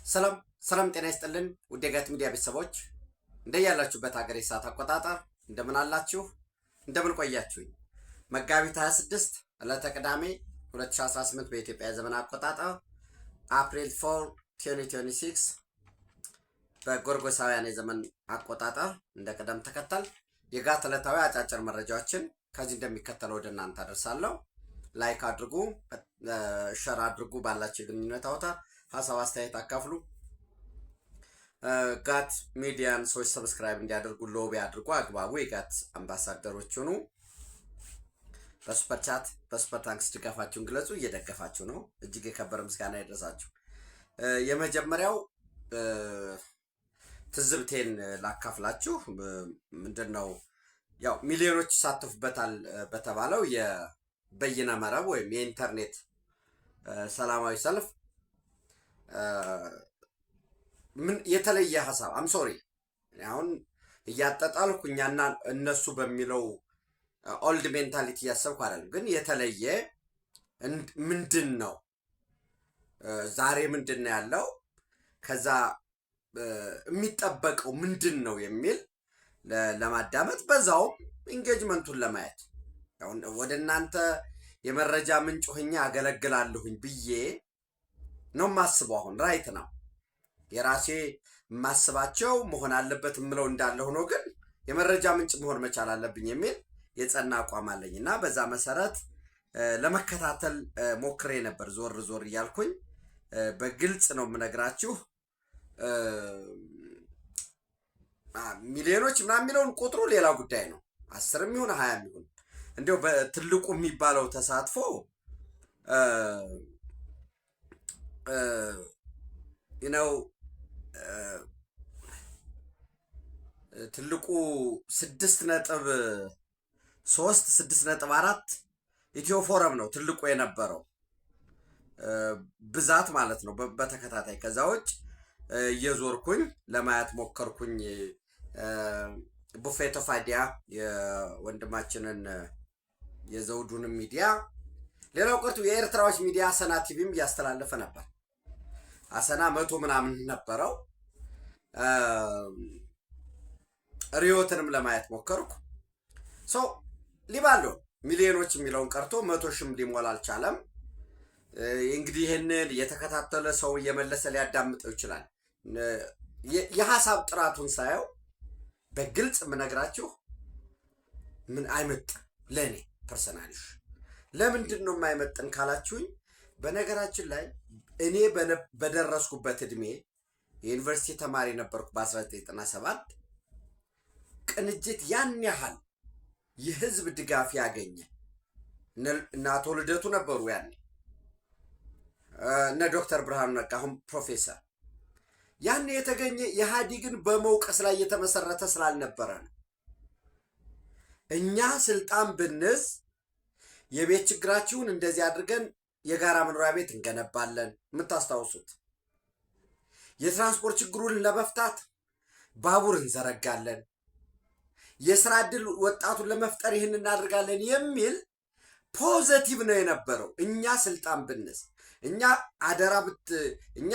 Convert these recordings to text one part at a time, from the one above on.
ሰላም ሰላም፣ ጤና ይስጥልን ውድ የጋት ሚዲያ ቤተሰቦች እንደያላችሁበት ሀገር የሰዓት አቆጣጠር እንደምን አላችሁ? እንደምን ቆያችሁኝ? መጋቢት 26 ዕለተ ቅዳሜ 2018 በኢትዮጵያ ዘመን አቆጣጠር አፕሪል 4 2026 በጎርጎሳውያን የዘመን አቆጣጠር እንደ ቅደም ተከተል የጋት ዕለታዊ አጫጭር መረጃዎችን ከዚህ እንደሚከተለው ወደ እናንተ አደርሳለሁ። ላይክ አድርጉ፣ ሸር አድርጉ፣ ባላችሁ የግንኙነት አውታር ሀሳብ አስተያየት አካፍሉ። ጋት ሚዲያን ሰዎች ሰብስክራይብ እንዲያደርጉ ሎቢ አድርጉ። አግባቡ የጋት አምባሳደሮች ሆኑ። በሱፐር ቻት በሱፐር ታንክስ ድጋፋችሁን ግለጹ። እየደገፋችሁ ነው፣ እጅግ የከበረ ምስጋና ይድረሳችሁ። የመጀመሪያው ትዝብቴን ላካፍላችሁ። ምንድነው ያው ሚሊዮኖች ይሳተፉበታል በተባለው የበይነ መረብ ወይም የኢንተርኔት ሰላማዊ ሰልፍ ምን የተለየ ሀሳብ ሶሪ አሁን እያጠጣልኩ እኛና እነሱ በሚለው ኦልድ ሜንታሊቲ እያሰብኩ አይደለም፣ ግን የተለየ ምንድን ነው ዛሬ ምንድን ነው ያለው፣ ከዛ የሚጠበቀው ምንድን ነው የሚል ለማዳመጥ በዛውም ኢንጌጅመንቱን ለማየት ወደ እናንተ የመረጃ ምንጭ ሆኜ አገለግላለሁኝ ብዬ ነው ማስበው። አሁን ራይት ነው የራሴ ማስባቸው መሆን አለበት የምለው እንዳለ ሆኖ ግን የመረጃ ምንጭ መሆን መቻል አለብኝ የሚል የጸና አቋም አለኝ እና በዛ መሰረት ለመከታተል ሞክሬ ነበር። ዞር ዞር እያልኩኝ በግልጽ ነው የምነግራችሁ። ሚሊዮኖች ምናምን የሚለውን ቁጥሩ ሌላ ጉዳይ ነው። 10 ይሁን 20 ይሁን እንዲያው በትልቁ የሚባለው ተሳትፎ ትልቁ 6.3 6.4 ኢትዮ ፎረም ነው ትልቁ የነበረው ብዛት ማለት ነው በተከታታይ። ከዛ ውጭ እየዞርኩኝ ለማየት ሞከርኩኝ። ቡፌቶ ፋዲያ የወንድማችንን የዘውዱን ሚዲያ፣ ሌላው ቀርቶ የኤርትራዎች ሚዲያ አሰና ቲቪም እያስተላለፈ ነበር። አሰና 100 ምናምን ነበረው። ሪዮትንም ለማየት ሞከርኩ። ሊባሎ ሚሊዮኖች የሚለውን ቀርቶ 100 ሺህም ሊሞላ አልቻለም። እንግዲህ ይህንን የተከታተለ ሰው እየመለሰ ሊያዳምጠው ይችላል። የሀሳብ ጥራቱን ሳየው በግልጽ የምነግራችሁ ምን አይመጥን ለእኔ ፐርሰናሊሽ። ለምንድን ነው የማይመጥን ካላችሁኝ፣ በነገራችን ላይ እኔ በደረስኩበት እድሜ የዩኒቨርሲቲ ተማሪ ነበርኩ በ1997 ቅንጅት ያን ያህል የህዝብ ድጋፍ ያገኘ እነ አቶ ልደቱ ነበሩ ያኔ፣ እነ ዶክተር ብርሃኑ ነጋ አሁን ፕሮፌሰር። ያን የተገኘ ኢህአዴግን በመውቀስ ላይ የተመሰረተ ስላልነበረ ነው። እኛ ስልጣን ብንዝ የቤት ችግራችሁን እንደዚህ አድርገን የጋራ መኖሪያ ቤት እንገነባለን፣ የምታስታውሱት። የትራንስፖርት ችግሩን ለመፍታት ባቡር እንዘረጋለን፣ የስራ ዕድል ወጣቱን ለመፍጠር ይህን እናደርጋለን የሚል ፖዘቲቭ ነው የነበረው። እኛ ስልጣን ብንዝ፣ እኛ አደራ እኛ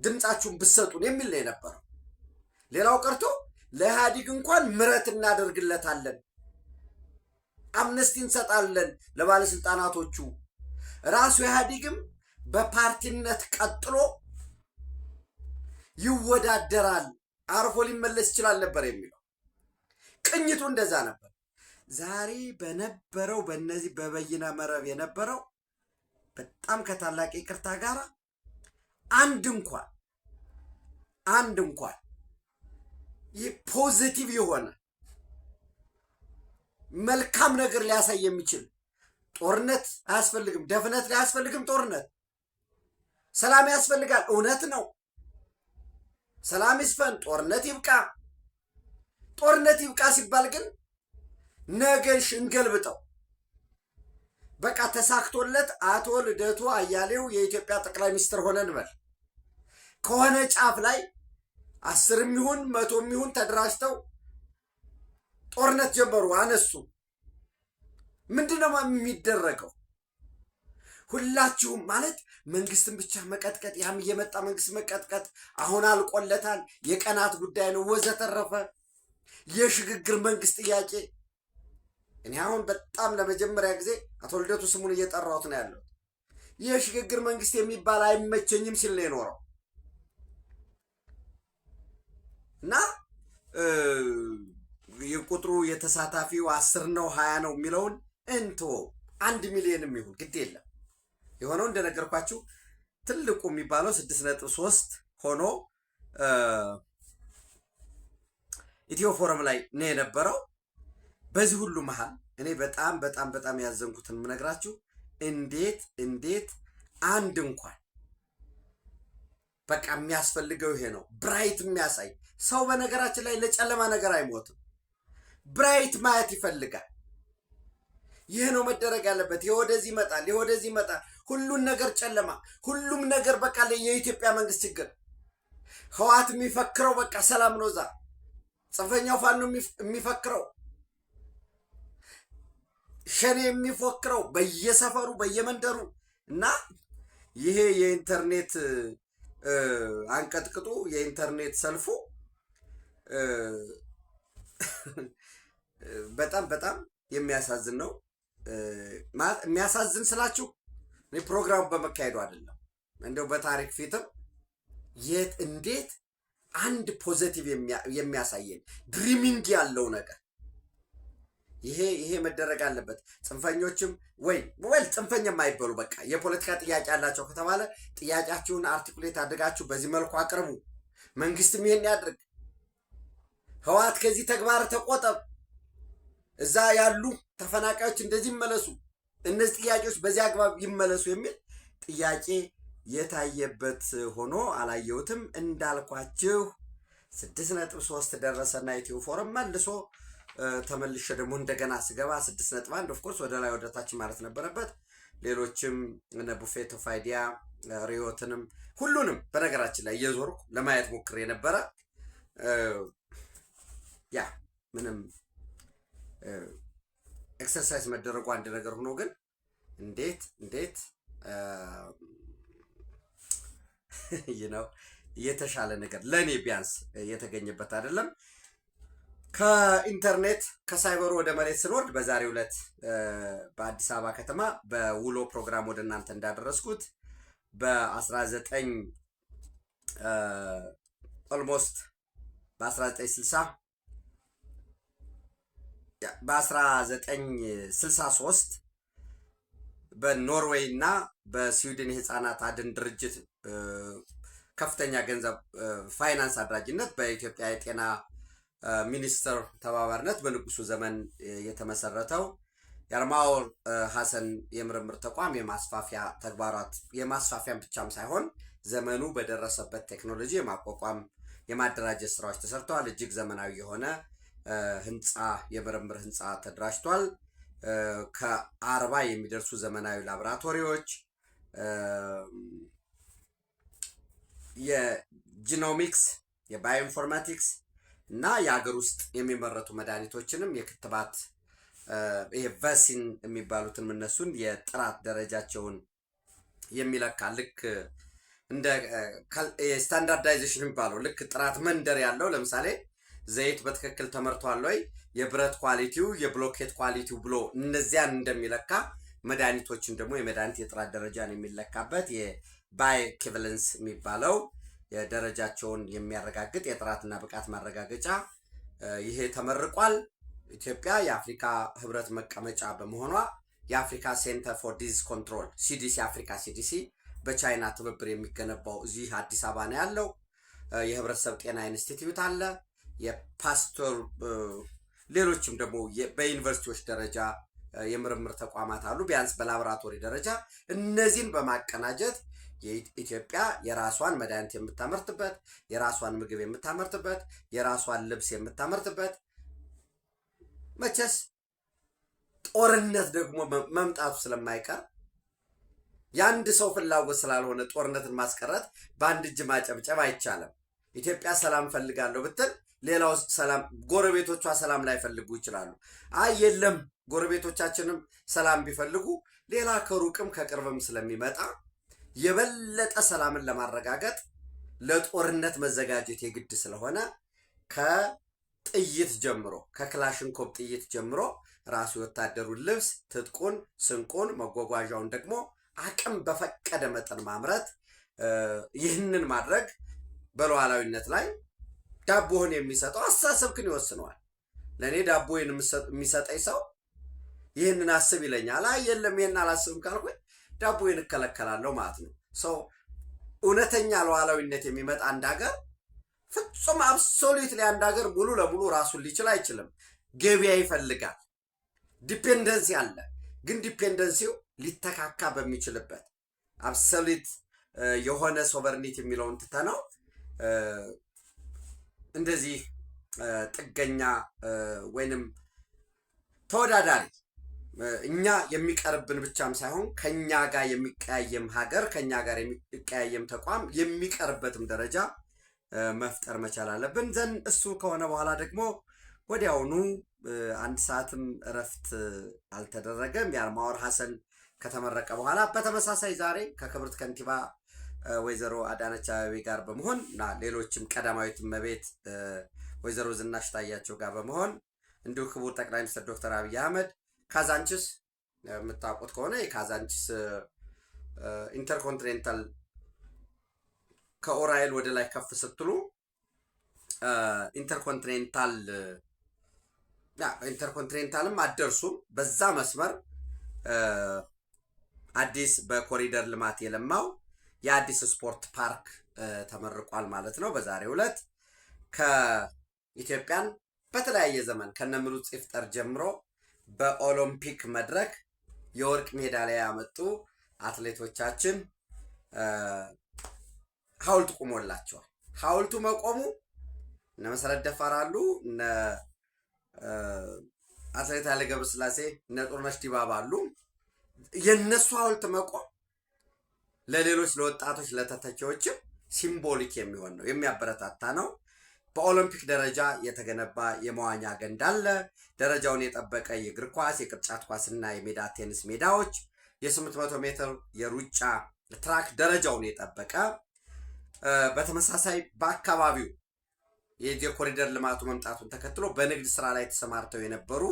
ድምፃችሁን ብትሰጡን የሚል ነው የነበረው። ሌላው ቀርቶ ለኢህአዴግ እንኳን ምረት እናደርግለታለን፣ አምነስቲ እንሰጣለን ለባለስልጣናቶቹ። ራሱ ኢህአዴግም በፓርቲነት ቀጥሎ ይወዳደራል፣ አርፎ ሊመለስ ይችላል ነበር የሚለው። ቅኝቱ እንደዛ ነበር። ዛሬ በነበረው በእነዚህ በበይነ መረብ የነበረው በጣም ከታላቅ ይቅርታ ጋር አንድ እንኳን ይህ ፖዚቲቭ የሆነ መልካም ነገር ሊያሳይ የሚችል ጦርነት አያስፈልግም፣ ደፍነት አያስፈልግም። ጦርነት ሰላም ያስፈልጋል። እውነት ነው። ሰላም ይስፈን፣ ጦርነት ይብቃ። ጦርነት ይብቃ ሲባል ግን ነገን እንገልብጠው። በቃ ተሳክቶለት አቶ ልደቱ አያሌው የኢትዮጵያ ጠቅላይ ሚኒስትር ሆነ እንበል። ከሆነ ጫፍ ላይ 10 ይሁን 100 ይሁን ተደራጅተው ጦርነት ጀመሩ፣ አነሱ። ምንድነው የሚደረገው? ሁላችሁም ማለት መንግስትን ብቻ መቀጥቀጥ፣ ያም እየመጣ መንግስት መቀጥቀጥ፣ አሁን አልቆለታል፣ የቀናት ጉዳይ ነው ወዘተረፈ። የሽግግር መንግስት ጥያቄ እኔ አሁን በጣም ለመጀመሪያ ጊዜ አቶ ልደቱ ስሙን እየጠራሁት ነው ያለው። የሽግግር መንግስት የሚባል አይመቸኝም ሲል ነው የኖረው እና የቁጥሩ የተሳታፊው 10 ነው 20 ነው የሚለውን እንቶ 1 ሚሊዮንም ይሁን ግድ የለም። የሆነው እንደነገርኳችሁ ትልቁ የሚባለው 6.3 ሆኖ ኢትዮ ፎረም ላይ ነው የነበረው። በዚህ ሁሉ መሃል እኔ በጣም በጣም በጣም ያዘንኩትን የምነግራችሁ እንዴት አንድ እንኳን በቃ የሚያስፈልገው ይሄ ነው ብራይት የሚያሳይ ሰው በነገራችን ላይ ለጨለማ ነገር አይሞትም። ብራይት ማየት ይፈልጋል። ይህ ነው መደረግ ያለበት። ይህ ወደዚህ ይመጣል፣ ይህ ወደዚህ ይመጣል። ሁሉን ነገር ጨለማ፣ ሁሉም ነገር በቃ የኢትዮጵያ መንግስት ችግር። ህወሓት የሚፈክረው በቃ ሰላም ነው። እዛ ጽንፈኛው ፋኖ የሚፈክረው፣ ሸኔ የሚፎክረው በየሰፈሩ በየመንደሩ እና ይሄ የኢንተርኔት አንቀጥቅጡ የኢንተርኔት ሰልፉ በጣም በጣም የሚያሳዝን ነው። የሚያሳዝን ስላችሁ እኔ ፕሮግራሙ በመካሄዱ አይደለም፣ እንደው በታሪክ ፊትም እንዴት አንድ ፖዘቲቭ የሚያሳየን ድሪሚንግ ያለው ነገር ይሄ መደረግ አለበት። ጽንፈኞችም ወይ ጽንፈኛ የማይበሉ በቃ የፖለቲካ ጥያቄ ያላቸው ከተባለ ጥያቄያችሁን አርቲኩሌት አድርጋችሁ በዚህ መልኩ አቅርቡ። መንግስትም ይሄን ያድርግ። ህወሓት ከዚህ ተግባር ተቆጠብ። እዛ ያሉ ተፈናቃዮች እንደዚህ ይመለሱ፣ እነዚህ ጥያቄዎች በዚህ አግባብ ይመለሱ የሚል ጥያቄ የታየበት ሆኖ አላየሁትም። እንዳልኳችሁ 6.3 ደረሰና ኢትዮ ፎረም መልሶ ተመልሼ ደግሞ እንደገና ስገባ 6.1 ኦፍኮርስ ወደ ላይ ወደ ታች ማለት ነበረበት። ሌሎችም እነ ቡፌት ኦፍ አይዲያ ሪዮትንም ሁሉንም በነገራችን ላይ እየዞርኩ ለማየት ሞክሬ ነበረ። ያ ምንም ኤክሰርሳይዝ መደረጉ አንድ ነገር ሆኖ ግን እንዴት ነው የተሻለ ነገር ለእኔ ቢያንስ የተገኘበት አይደለም። ከኢንተርኔት ከሳይበሩ ወደ መሬት ስንወርድ በዛሬው ዕለት በአዲስ አበባ ከተማ በውሎ ፕሮግራም ወደ እናንተ እንዳደረስኩት በ19 ኦልሞስት በ1963 በኖርዌይ እና በስዊድን የህፃናት አድን ድርጅት ከፍተኛ ገንዘብ ፋይናንስ አድራጊነት በኢትዮጵያ የጤና ሚኒስትር ተባባሪነት በንጉሱ ዘመን የተመሰረተው የአርማወር ሐሰን የምርምር ተቋም የማስፋፊያ ተግባራት የማስፋፊያን ብቻም ሳይሆን ዘመኑ በደረሰበት ቴክኖሎጂ የማቋቋም የማደራጀት ስራዎች ተሰርተዋል። እጅግ ዘመናዊ የሆነ ህንፃ የምርምር ህንፃ ተደራጅቷል። ከ40 የሚደርሱ ዘመናዊ ላቦራቶሪዎች የጂኖሚክስ የባዮኢንፎርማቲክስ እና የሀገር ውስጥ የሚመረቱ መድኃኒቶችንም የክትባት ይሄ ቫክሲን የሚባሉትን እነሱን የጥራት ደረጃቸውን የሚለካ ልክ እንደ ስታንዳርዳይዜሽን የሚባለው ልክ ጥራት መንደር ያለው ለምሳሌ ዘይት በትክክል ተመርቷል ወይ የብረት ኳሊቲው የብሎኬት ኳሊቲው ብሎ እነዚያን እንደሚለካ መድኃኒቶችን ደግሞ የመድኃኒት የጥራት ደረጃን የሚለካበት የባዮ ኢኩቪለንስ የሚባለው የደረጃቸውን የሚያረጋግጥ የጥራትና ብቃት ማረጋገጫ ይሄ ተመርቋል። ኢትዮጵያ የአፍሪካ ህብረት መቀመጫ በመሆኗ የአፍሪካ ሴንተር ፎር ዲዚዝ ኮንትሮል ሲዲሲ አፍሪካ ሲዲሲ በቻይና ትብብር የሚገነባው እዚህ አዲስ አበባ ነው ያለው። የህብረተሰብ ጤና ኢንስቲትዩት አለ። የፓስቶር ሌሎችም ደግሞ በዩኒቨርሲቲዎች ደረጃ የምርምር ተቋማት አሉ። ቢያንስ በላቦራቶሪ ደረጃ እነዚህን በማቀናጀት የኢትዮጵያ የራሷን መድኃኒት የምታመርትበት፣ የራሷን ምግብ የምታመርትበት፣ የራሷን ልብስ የምታመርትበት መቼስ ጦርነት ደግሞ መምጣቱ ስለማይቀር የአንድ ሰው ፍላጎት ስላልሆነ ጦርነትን ማስቀረት በአንድ እጅ ማጨብጨብ አይቻልም። ኢትዮጵያ ሰላም ፈልጋለሁ ብትል ሌላው ሰላም ጎረቤቶቿ ሰላም ላይፈልጉ ይችላሉ። አይ የለም ጎረቤቶቻችንም ሰላም ቢፈልጉ ሌላ ከሩቅም ከቅርብም ስለሚመጣ የበለጠ ሰላምን ለማረጋገጥ ለጦርነት መዘጋጀት የግድ ስለሆነ ከጥይት ጀምሮ ከክላሽንኮቭ ጥይት ጀምሮ ራሱ የወታደሩን ልብስ፣ ትጥቁን፣ ስንቁን፣ መጓጓዣውን ደግሞ አቅም በፈቀደ መጠን ማምረት፣ ይህንን ማድረግ በሉዓላዊነት ላይ ዳቦህን የሚሰጠው አስተሳሰብክን ይወስነዋል። ለእኔ ዳቦዬን የሚሰጠኝ ሰው ይህንን አስብ ይለኛል። አይ የለም ይህን አላስብም ካልኩኝ ዳቦዬን እከለከላለሁ ማለት ነው። ሰው እውነተኛ ሉዓላዊነት የሚመጣ አንድ ሀገር ፍጹም አብሶሉትሊ አንድ ሀገር ሙሉ ለሙሉ ራሱን ሊችል አይችልም። ገበያ ይፈልጋል። ዲፔንደንሲ አለ። ግን ዲፔንደንሲው ሊተካካ በሚችልበት አብሶሉት የሆነ ሶቨርኒቲ የሚለውን ትተነው እንደዚህ ጥገኛ ወይንም ተወዳዳሪ እኛ የሚቀርብን ብቻም ሳይሆን ከኛ ጋር የሚቀያየም ሀገር ከኛ ጋር የሚቀያየም ተቋም የሚቀርበትም ደረጃ መፍጠር መቻል አለብን። ዘን እሱ ከሆነ በኋላ ደግሞ ወዲያውኑ አንድ ሰዓትም እረፍት አልተደረገም። የአርማወር ሐሰን ከተመረቀ በኋላ በተመሳሳይ ዛሬ ከክብርት ከንቲባ ወይዘሮ አዳነች አቤቤ ጋር በመሆን እና ሌሎችም ቀዳማዊት እመቤት ወይዘሮ ዝናሽ ታያቸው ጋር በመሆን እንዲሁ ክቡር ጠቅላይ ሚኒስትር ዶክተር አብይ አህመድ ካዛንችስ የምታውቁት ከሆነ የካዛንችስ ኢንተርኮንቲኔንታል ከኦራይል ወደ ላይ ከፍ ስትሉ ኢንተርኮንቲኔንታልም አደርሱም በዛ መስመር አዲስ በኮሪደር ልማት የለማው የአዲስ ስፖርት ፓርክ ተመርቋል ማለት ነው። በዛሬው ዕለት ከኢትዮጵያን በተለያየ ዘመን ከነምሩጽ ይፍጠር ጀምሮ በኦሎምፒክ መድረክ የወርቅ ሜዳሊያ ያመጡ አትሌቶቻችን ሐውልት ቆሞላቸዋል። ሐውልቱ መቆሙ እነ መሰረት ደፋር አሉ፣ እነ አትሌት ኃይሌ ገብረስላሴ፣ እነ ጥሩነሽ ዲባባ አሉ። የነሱ ሐውልት መቆም ለሌሎች ለወጣቶች ለተተኪዎችም ሲምቦሊክ የሚሆን ነው፣ የሚያበረታታ ነው። በኦሎምፒክ ደረጃ የተገነባ የመዋኛ ገንዳ አለ። ደረጃውን የጠበቀ የእግር ኳስ፣ የቅርጫት ኳስና የሜዳ ቴኒስ ሜዳዎች፣ የ800 ሜትር የሩጫ ትራክ ደረጃውን የጠበቀ በተመሳሳይ በአካባቢው የኮሪደር ልማቱ መምጣቱን ተከትሎ በንግድ ስራ ላይ ተሰማርተው የነበሩ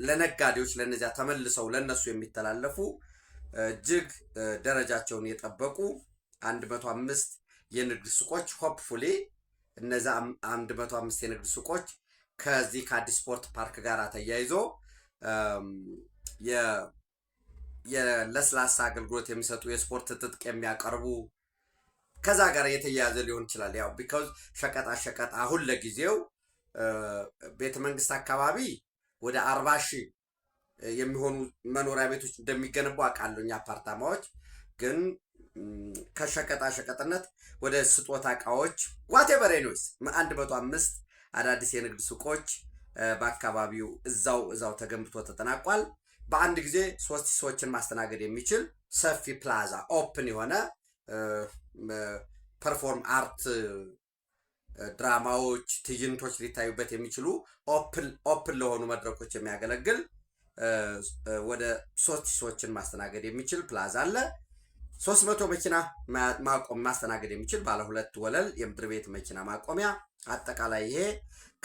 ለነጋዴዎች ለነዚያ ተመልሰው ለነሱ የሚተላለፉ እጅግ ደረጃቸውን የጠበቁ 105 የንግድ ሱቆች ሆፕፉሊ እነዛ 105 የንግድ ሱቆች ከዚህ ከአዲስ ስፖርት ፓርክ ጋር ተያይዞ የለስላሳ አገልግሎት የሚሰጡ የስፖርት ትጥቅ የሚያቀርቡ ከዛ ጋር የተያያዘ ሊሆን ይችላል። ያው ቢኮዝ ሸቀጣ ሸቀጥ አሁን ለጊዜው ቤተ መንግስት አካባቢ ወደ 40 ሺህ የሚሆኑ መኖሪያ ቤቶች እንደሚገነቡ አውቃለሁ። አፓርታማዎች ግን ከሸቀጣ ሸቀጥነት ወደ ስጦታ እቃዎች ዋቴቨር ኤኒዌይስ 105 አዳዲስ የንግድ ሱቆች በአካባቢው እዛው ተገንብቶ ተጠናቋል። በአንድ ጊዜ 3 ሰዎችን ማስተናገድ የሚችል ሰፊ ፕላዛ ኦፕን የሆነ ፐርፎርም አርት ድራማዎች፣ ትዕይንቶች ሊታዩበት የሚችሉ ኦፕን ለሆኑ መድረኮች የሚያገለግል ወደ 3 ሰዎችን ማስተናገድ የሚችል ፕላዛ አለ። 300 መኪና ማስተናገድ የሚችል ባለ 2 ወለል የምድር ቤት መኪና ማቆሚያ። አጠቃላይ ይሄ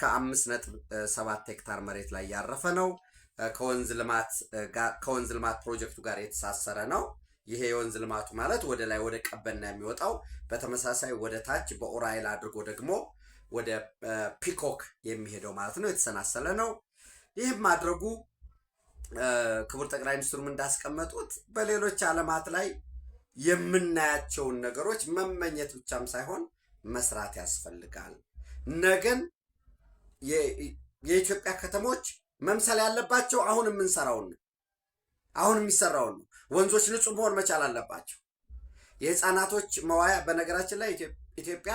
ከ5.7 ሄክታር መሬት ላይ ያረፈ ነው። ከወንዝ ልማት ፕሮጀክቱ ጋር የተሳሰረ ነው። ይሄ የወንዝ ልማቱ ማለት ወደ ላይ ወደ ቀበና የሚወጣው በተመሳሳይ ወደ ታች በኦራይል አድርጎ ደግሞ ወደ ፒኮክ የሚሄደው ማለት ነው። የተሰናሰለ ነው። ይህም ማድረጉ ክቡር ጠቅላይ ሚኒስትሩም እንዳስቀመጡት በሌሎች ዓለማት ላይ የምናያቸውን ነገሮች መመኘት ብቻም ሳይሆን መስራት ያስፈልጋል። ነገን የኢትዮጵያ ከተሞች መምሰል ያለባቸው አሁን የምንሰራውን ነው። አሁን የሚሰራውን ነው። ወንዞች ንጹህ መሆን መቻል አለባቸው። የህፃናቶች መዋያ በነገራችን ላይ ኢትዮጵያ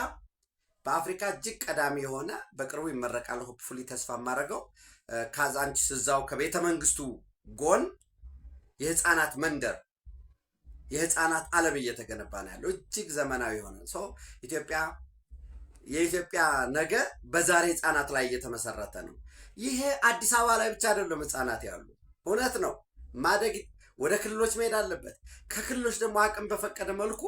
በአፍሪካ እጅግ ቀዳሚ የሆነ በቅርቡ ይመረቃል። ሆፕፉሊ ተስፋ የማደርገው ካዛንችስ እዛው ከቤተ መንግስቱ ጎን የህፃናት መንደር የህፃናት ዓለም እየተገነባ ነው ያለው። እጅግ ዘመናዊ የሆነ ሰው የኢትዮጵያ ነገ በዛሬ ህፃናት ላይ እየተመሰረተ ነው። ይሄ አዲስ አበባ ላይ ብቻ አይደለም ህፃናት ያሉ። እውነት ነው ማደግ ወደ ክልሎች መሄድ አለበት። ከክልሎች ደግሞ አቅም በፈቀደ መልኩ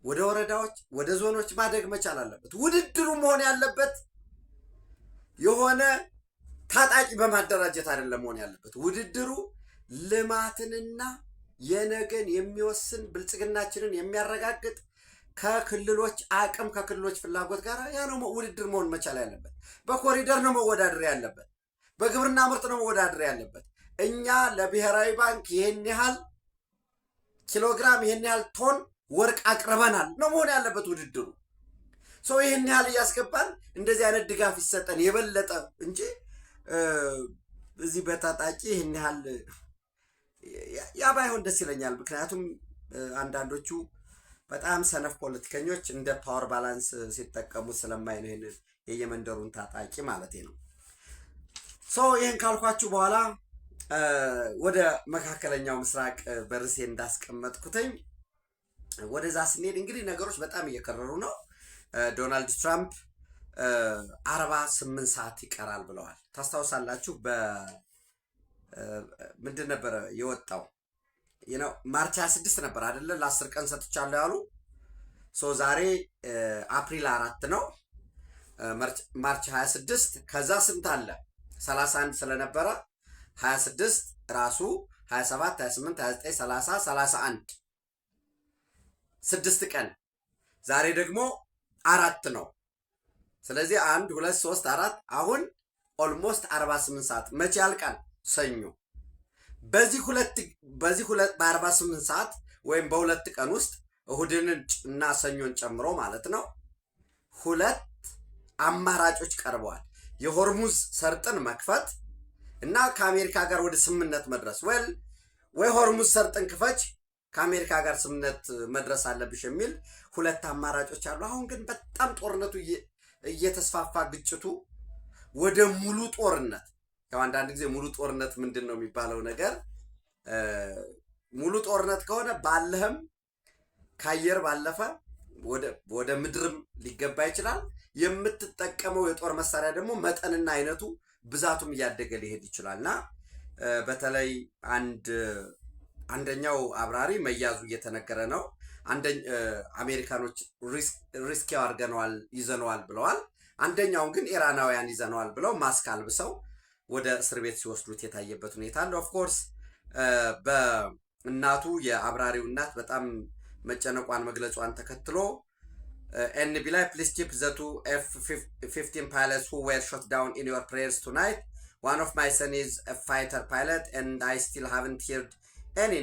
ወደ ወረዳዎች፣ ወደ ዞኖች ማደግ መቻል አለበት። ውድድሩ መሆን ያለበት የሆነ ታጣቂ በማደራጀት አይደለም መሆን ያለበት። ውድድሩ ልማትንና የነገን የሚወስን ብልጽግናችንን የሚያረጋግጥ ከክልሎች አቅም ከክልሎች ፍላጎት ጋር ያ ነው ውድድር መሆን መቻል ያለበት። በኮሪደር ነው መወዳደር ያለበት። በግብርና ምርት ነው መወዳደር ያለበት። እኛ ለብሔራዊ ባንክ ይህን ያህል ኪሎግራም ይህን ያህል ቶን ወርቅ አቅርበናል ነው መሆን ያለበት ውድድሩ። ሰው ይህን ያህል እያስገባን እንደዚህ አይነት ድጋፍ ይሰጠን የበለጠ እንጂ እዚህ በታጣቂ ይህን ያህል ያ ባይሆን ደስ ይለኛል። ምክንያቱም አንዳንዶቹ በጣም ሰነፍ ፖለቲከኞች እንደ ፓወር ባላንስ ሲጠቀሙት ስለማይ ነው ይህን የየመንደሩን ታጣቂ ማለት ነው። ይህን ካልኳችሁ በኋላ ወደ መካከለኛው ምስራቅ በርሴ እንዳስቀመጥኩትኝ ወደዛ ስንሄድ እንግዲህ ነገሮች በጣም እየከረሩ ነው። ዶናልድ ትራምፕ 48 ሰዓት ይቀራል ብለዋል። ታስታውሳላችሁ ምንድን ነበረ የወጣው ማርች 26 ነበር አይደለ? ለ10 ቀን ሰጥቻለሁ ያሉ ዛሬ አፕሪል 4 ነው። ማርች 26 ከዛ ስንት አለ 31 ስለነበረ 26 ራሱ 27 28 29 30 31 6 ቀን ዛሬ ደግሞ 4 ነው። ስለዚህ 1 2 3 4 አሁን ኦልሞስት 48 ሰዓት መቼ ያልቃል? ሰኞ። በዚህ ሁለት በ48 ሰዓት ወይም በሁለት ቀን ውስጥ እሁድን እና ሰኞን ጨምሮ ማለት ነው 2 አማራጮች ቀርበዋል። የሆርሙዝ ሰርጥን መክፈት እና ከአሜሪካ ጋር ወደ ስምምነት መድረስ። ወይ ሆርሙዝ ሰርጥን ክፈች ከአሜሪካ ጋር ስምምነት መድረስ አለብሽ የሚል 2 አማራጮች አሉ። አሁን ግን በጣም ጦርነቱ እየተስፋፋ ግጭቱ ወደ ሙሉ ጦርነት ያው አንዳንድ ጊዜ ሙሉ ጦርነት ምንድን ነው የሚባለው ነገር ሙሉ ጦርነት ከሆነ ባለህም ከአየር ባለፈ ወደ ምድርም ሊገባ ይችላል። የምትጠቀመው የጦር መሳሪያ ደግሞ መጠንና አይነቱ ብዛቱም እያደገ ሊሄድ ይችላልና በተለይ አንደኛው አብራሪ መያዙ እየተነገረ ነው። አሜሪካኖች ሪስክ አድርገነዋል ይዘነዋል ብለዋል። አንደኛውን ግን ኢራናውያን ይዘነዋል ብለው ማስክ አልብሰው ወደ እስር ቤት ሲወስዱት የታየበት ሁኔታ አለ። ኦፍኮርስ በእናቱ የአብራሪው እናት በጣም መጨነቋን መግለጿን ተከትሎ ኤንቢ ላይ ፕሊዝ ኪፕ ዘ 2 F-15 pilots who were shot down in your prayers tonight. One of my son is a fighter pilot and I still haven't heard any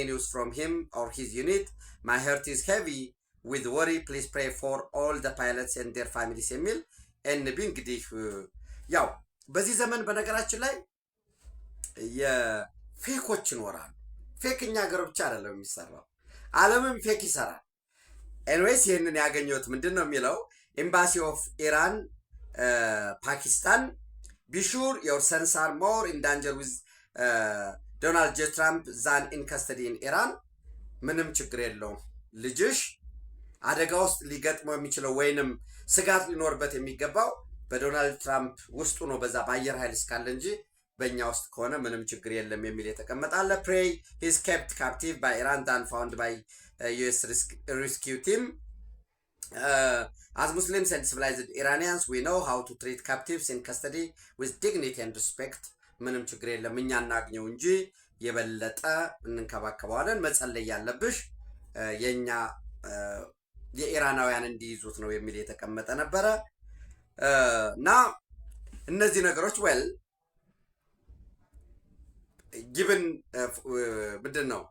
news from him or his unit. My heart is heavy with worry. Please pray for all the pilots and their families የሚል ኤንቢ እንግዲህ ያው በዚህ ዘመን በነገራችን ላይ የፌኮች ይኖራሉ። ፌክ እኛ ሀገር ብቻ አይደለም የሚሰራው፣ ዓለምም ፌክ ይሰራል። ኤንዌይስ ይህንን ያገኘሁት ምንድን ነው የሚለው ኤምባሲ ኦፍ ኢራን ፓኪስታን ቢሹር ዮር ሰንስ አር ሞር ኢን ዳንጀር ዊዝ ዶናልድ ጄ ትራምፕ ዛን ኢን ከስተዲ ኢን ኢራን። ምንም ችግር የለውም ልጅሽ አደጋ ውስጥ ሊገጥመው የሚችለው ወይንም ስጋት ሊኖርበት የሚገባው በዶናልድ ትራምፕ ውስጡ ነው፣ በዛ በአየር ኃይል እስካለ እንጂ በእኛ ውስጥ ከሆነ ምንም ችግር የለም የሚል የተቀመጣለ። ፕሬይ ሂዝ kept captive by Iran than found by US rescue team. As Muslims and civilized Iranians, we know how to treat captives in custody with dignity and respect. ምንም ችግር የለም እኛ እናግኘው እንጂ የበለጠ እንንከባከበዋለን። መጸለይ ያለብሽ የኛ የኢራናውያን እንዲይዙት ነው የሚል የተቀመጠ ነበረ እና እነዚህ ነገሮች ጊቭን ምንድን ነው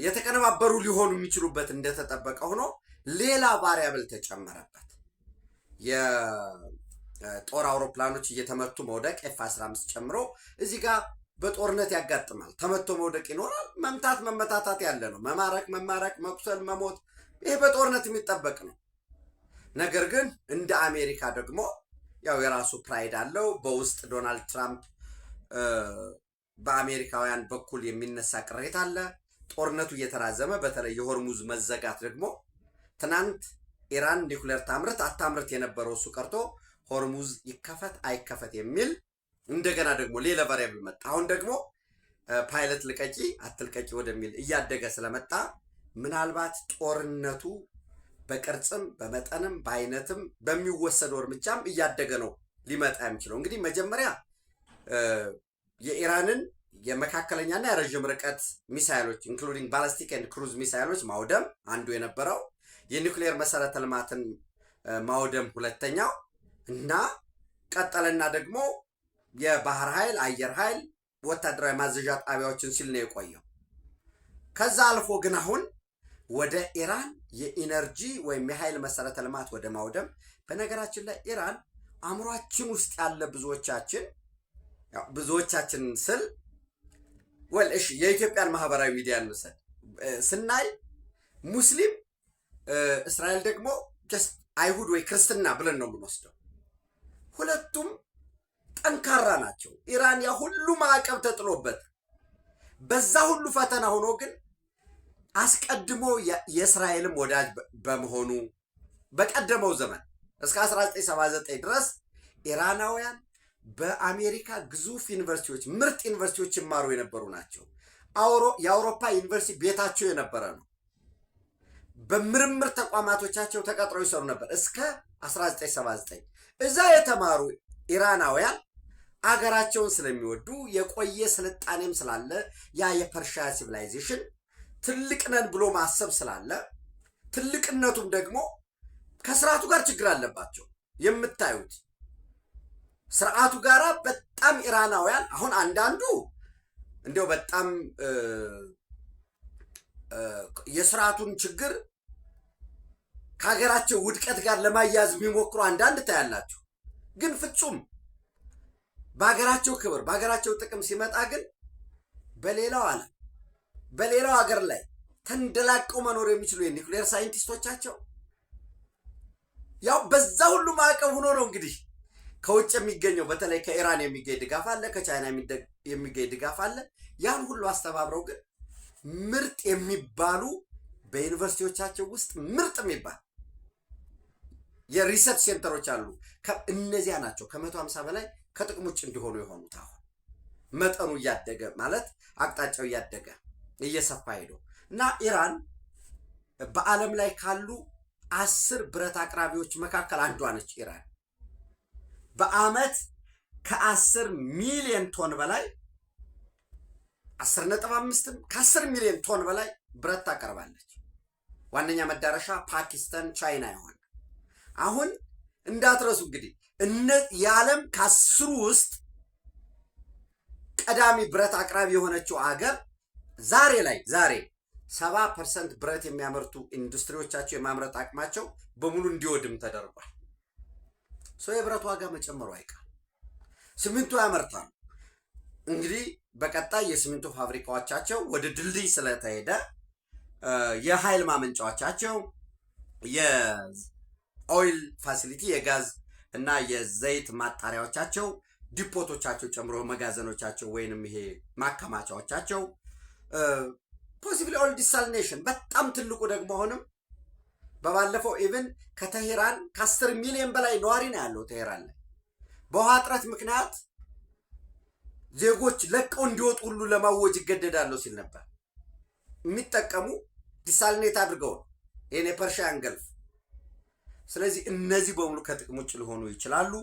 የተቀነባበሩ ሊሆኑ የሚችሉበት እንደተጠበቀ ሆኖ ሌላ ቫሪያብል ተጨመረበት። የጦር አውሮፕላኖች እየተመቱ መውደቅ F-15 ጨምሮ እዚህ ጋር በጦርነት ያጋጥማል። ተመቶ መውደቅ ይኖራል። መምታት መመታታት ያለ ነው። መማረክ መቁሰል መሞት ይሄ በጦርነት የሚጠበቅ ነው። ነገር ግን እንደ አሜሪካ ደግሞ ያው የራሱ ፕራይድ አለው። በውስጥ ዶናልድ ትራምፕ በአሜሪካውያን በኩል የሚነሳ ቅሬታ አለ። ጦርነቱ እየተራዘመ በተለይ የሆርሙዝ መዘጋት ደግሞ ትናንት ኢራን ኒውክሌር ታምርት አታምርት የነበረው እሱ ቀርቶ ሆርሙዝ ይከፈት አይከፈት የሚል እንደገና ደግሞ ሌላ ቫሪያብል መጣ። አሁን ደግሞ ፓይለት ልቀቂ አትልቀቂ ወደሚል እያደገ ስለመጣ ምናልባት ጦርነቱ በቅርጽም በመጠንም በአይነትም በሚወሰደው እርምጃም እያደገ ነው ሊመጣ የሚችለው። እንግዲህ መጀመሪያ የኢራንን የመካከለኛና የረዥም ርቀት ሚሳይሎች ኢንክሉዲንግ ባላስቲክ ኤንድ ክሩዝ ሚሳይሎች ማውደም አንዱ የነበረው፣ የኒውክሌር መሰረተ ልማትን ማውደም ሁለተኛው እና ቀጠለና ደግሞ የባህር ኃይል፣ አየር ኃይል፣ ወታደራዊ ማዘዣ ጣቢያዎችን ሲል ነው የቆየው። ከዛ አልፎ ግን አሁን ወደ ኢራን የኢነርጂ ወይም የኃይል መሰረተ ልማት ወደ ማውደም። በነገራችን ላይ ኢራን አእምሯችን ውስጥ ያለ ብዙዎቻችን ስል እሺ የኢትዮጵያን ማህበራዊ ሚዲያ እንውሰድ ስናይ ሙስሊም፣ እስራኤል ደግሞ አይሁድ ወይ ክርስትና ብለን ነው የምንወስደው። ሁለቱም ጠንካራ ናቸው። ኢራን ያ ሁሉ ማዕቀብ ተጥሎበት በዛ ሁሉ ፈተና ሆኖ ግን አስቀድሞ የእስራኤልም ወዳጅ በመሆኑ በቀደመው ዘመን እስከ 1979 ድረስ ኢራናውያን በአሜሪካ ግዙፍ ዩኒቨርሲቲዎች፣ ምርጥ ዩኒቨርሲቲዎች ይማሩ የነበሩ ናቸው። የአውሮፓ ዩኒቨርሲቲ ቤታቸው የነበረ ነው። በምርምር ተቋማቶቻቸው ተቀጥረው ይሰሩ ነበር እስከ 1979። እዛ የተማሩ ኢራናውያን አገራቸውን ስለሚወዱ የቆየ ስልጣኔም ስላለ ያ የፐርሺያ ሲቪላይዜሽን ትልቅ ነን ብሎ ማሰብ ስላለ ትልቅነቱም ደግሞ ከስርዓቱ ጋር ችግር አለባቸው። የምታዩት ስርዓቱ ጋር በጣም ኢራናውያን አሁን አንዳንዱ እንዲያው በጣም የስርዓቱን ችግር ከሀገራቸው ውድቀት ጋር ለማያዝ የሚሞክሩ አንዳንድ ታያላችሁ። ግን ፍጹም በሀገራቸው ክብር በሀገራቸው ጥቅም ሲመጣ ግን በሌላው ዓለም በሌላው ሀገር ላይ ተንደላቀው መኖር የሚችሉ የኒውክሌር ሳይንቲስቶቻቸው ያው በዛ ሁሉ ማዕቀብ ሆኖ ነው እንግዲህ ከውጭ የሚገኘው በተለይ ከኢራን የሚገኝ ድጋፍ አለ፣ ከቻይና የሚገኝ ድጋፍ አለ። ያን ሁሉ አስተባብረው ግን ምርጥ የሚባሉ በዩኒቨርሲቲዎቻቸው ውስጥ ምርጥ የሚባል የሪሰርች ሴንተሮች አሉ። እነዚያ ናቸው ከ150 በላይ ከጥቅም ውጭ እንዲሆኑ የሆኑት። አሁን መጠኑ እያደገ ማለት አቅጣጫው እያደገ እየሰፋ ሄዶ እና ኢራን በዓለም ላይ ካሉ 10 ብረት አቅራቢዎች መካከል አንዷ ነች። ኢራን በአመት ከ10 ሚሊዮን ቶን በላይ 10.5 ከ10 ሚሊዮን ቶን በላይ ብረት ታቀርባለች። ዋነኛ መዳረሻ ፓኪስታን፣ ቻይና ይሆን። አሁን እንዳትረሱ እንግዲህ የዓለም ከ10 ውስጥ ቀዳሚ ብረት አቅራቢ የሆነችው አገር ዛሬ 70% ብረት የሚያመርቱ ኢንዱስትሪዎቻቸው የማምረት አቅማቸው በሙሉ እንዲወድም ተደርጓል። የብረት ዋጋ መጨመሩ አይቀርም። ሲሚንቶ ያመርታሉ። እንግዲህ በቀጣይ የሲሚንቶ ፋብሪካዎቻቸው ወደ ድልድይ ስለተሄደ የኃይል ማመንጫዎቻቸው የኦይል ፋሲሊቲ የጋዝ እና የዘይት ማጣሪያዎቻቸው ዲፖቶቻቸው ጨምሮ መጋዘኖቻቸው ወይንም ይሄ ማከማቻዎቻቸው ፖሲብሊ ኦይል ዲሳሊኔሽን በጣም ትልቁ ደግሞ አሁንም በባለፈው ኢቭን ከቴሄራን ከ10 ሚሊዮን በላይ ነዋሪ ነው ያለው ቴሄራን ላይ በውሃ እጥረት ምክንያት ዜጎች ለቀው እንዲወጡ ሁሉ ለማወጅ ይገደዳሉ ሲል ነበር። የሚጠቀሙ ዲሳሊኔት አድርገው ይሄን የፐርሺያን ገልፍ። ስለዚህ እነዚህ በሙሉ ከጥቅም ውጭ ሊሆኑ ይችላሉ።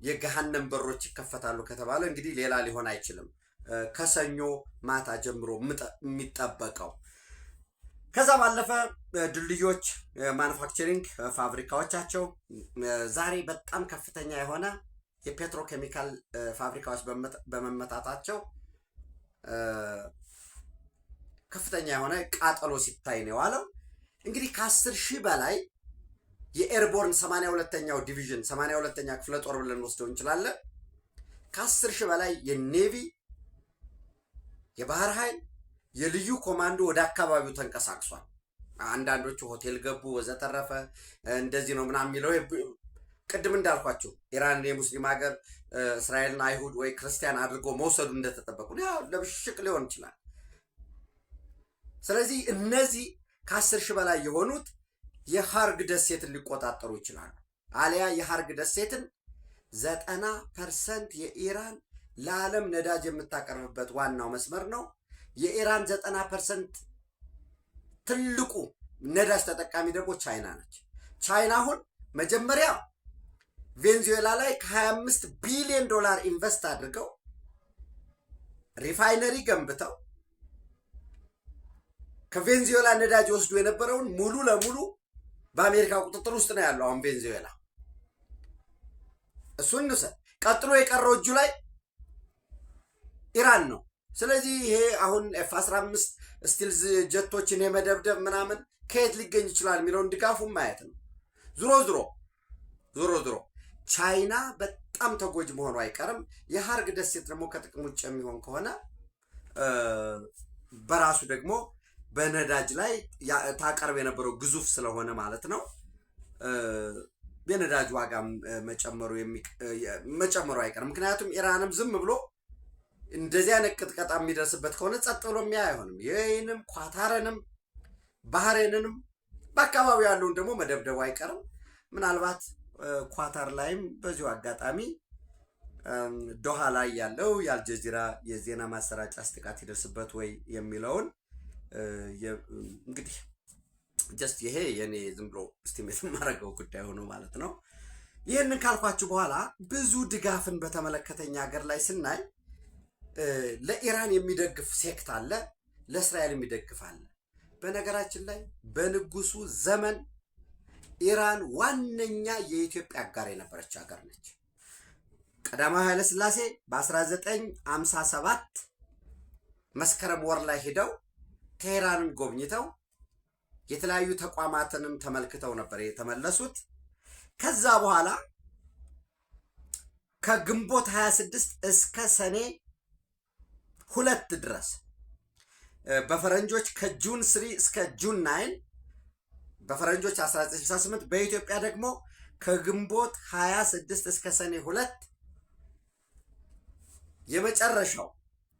የገሃነም በሮች ይከፈታሉ ከተባለ እንግዲህ ሌላ ሊሆን አይችልም። ከሰኞ ማታ ጀምሮ የሚጠበቀው ከዛ ባለፈ ድልድዮች ማኑፋክቸሪንግ ፋብሪካዎቻቸው ዛሬ በጣም ከፍተኛ የሆነ የፔትሮኬሚካል ፋብሪካዎች በመመታታቸው ከፍተኛ የሆነ ቃጠሎ ሲታይ ነው የዋለው። እንግዲህ ከ10,000 በላይ የኤርቦርን 82ኛው ዲቪዥን 82ኛ ክፍለ ጦር ብለን ወስደው እንችላለን። ከ10,000 በላይ የኔቪ የባህር ኃይል የልዩ ኮማንዶ ወደ አካባቢው ተንቀሳቅሷል። አንዳንዶቹ ሆቴል ገቡ ወዘተረፈ እንደዚህ ነው ምናምን የሚለው ቅድም እንዳልኳቸው ኢራን የሙስሊም ሀገር እስራኤልን አይሁድ ወይ ክርስቲያን አድርጎ መውሰዱ እንደተጠበቁ ያው ለብሽቅ ሊሆን ይችላል። ስለዚህ እነዚህ ከ10,000 በላይ የሆኑት የሃርግ ደሴትን ሊቆጣጠሩ ይችላሉ። አሊያ የሃርግ ደሴትን 90% የኢራን ለዓለም ነዳጅ የምታቀርብበት ዋናው መስመር ነው። የኢራን 90% ትልቁ ነዳጅ ተጠቃሚ ደግሞ ቻይና ነች። ቻይና አሁን መጀመሪያ ቬንዙዌላ ላይ ከ25 ቢሊዮን ዶላር ኢንቨስት አድርገው ሪፋይነሪ ገንብተው ከቬንዙዌላ ነዳጅ ወስዶ የነበረውን ሙሉ ለሙሉ በአሜሪካ ቁጥጥር ውስጥ ነው ያለው አሁን ቬንዙዌላ። እሱን ንውሰድ። ቀጥሎ የቀረው እጁ ላይ ኢራን ነው። ስለዚህ ይሄ አሁን ኤፍ-15 ስቲልዝ ጀቶችን የመደብደብ ምናምን ከየት ሊገኝ ይችላል የሚለውን ድጋፉን ማየት ነው። ዞሮ ቻይና በጣም ተጎጅ መሆኑ አይቀርም። የሀርግ ደሴት ደግሞ ከጥቅም ውጭ የሚሆን ከሆነ በራሱ ደግሞ በነዳጅ ላይ ታቀርብ የነበረው ግዙፍ ስለሆነ ማለት ነው የነዳጅ ዋጋ መጨመሩ አይቀርም። ምክንያቱም ኢራንም ዝም ብሎ እንደዚህ አይነት ቅጥቀጣ የሚደርስበት ከሆነ ጸጥ ብሎ የሚያ አይሆንም። ይህንም ኳታርንም ባህሬንንም በአካባቢው ያለውን ደግሞ መደብደቡ አይቀርም። ምናልባት ኳታር ላይም በዚሁ አጋጣሚ ዶሃ ላይ ያለው የአልጀዚራ የዜና ማሰራጫ ጥቃት ይደርስበት ወይ የሚለውን እንግዲህ ጀስት ይሄ የኔ ዝም ብሎ እስቲሜት የማደርገው ጉዳይ ሆኖ ማለት ነው። ይህንን ካልኳችሁ በኋላ ብዙ ድጋፍን በተመለከተኛ ሀገር ላይ ስናይ ለኢራን የሚደግፍ ሴክት አለ፣ ለእስራኤል የሚደግፍ አለ። በነገራችን ላይ በንጉሱ ዘመን ኢራን ዋነኛ የኢትዮጵያ አጋር የነበረች ሀገር ነች። ቀዳማዊ ኃይለ ሥላሴ በ1957 መስከረም ወር ላይ ሄደው ቴህራንን ጎብኝተው የተለያዩ ተቋማትንም ተመልክተው ነበር የተመለሱት። ከዛ በኋላ ከግንቦት 26 እስከ ሰኔ 2 ድረስ በፈረንጆች ከጁን 3 እስከ ጁን 9 በፈረንጆች 1968 በኢትዮጵያ ደግሞ ከግንቦት 26 እስከ ሰኔ 2 የመጨረሻው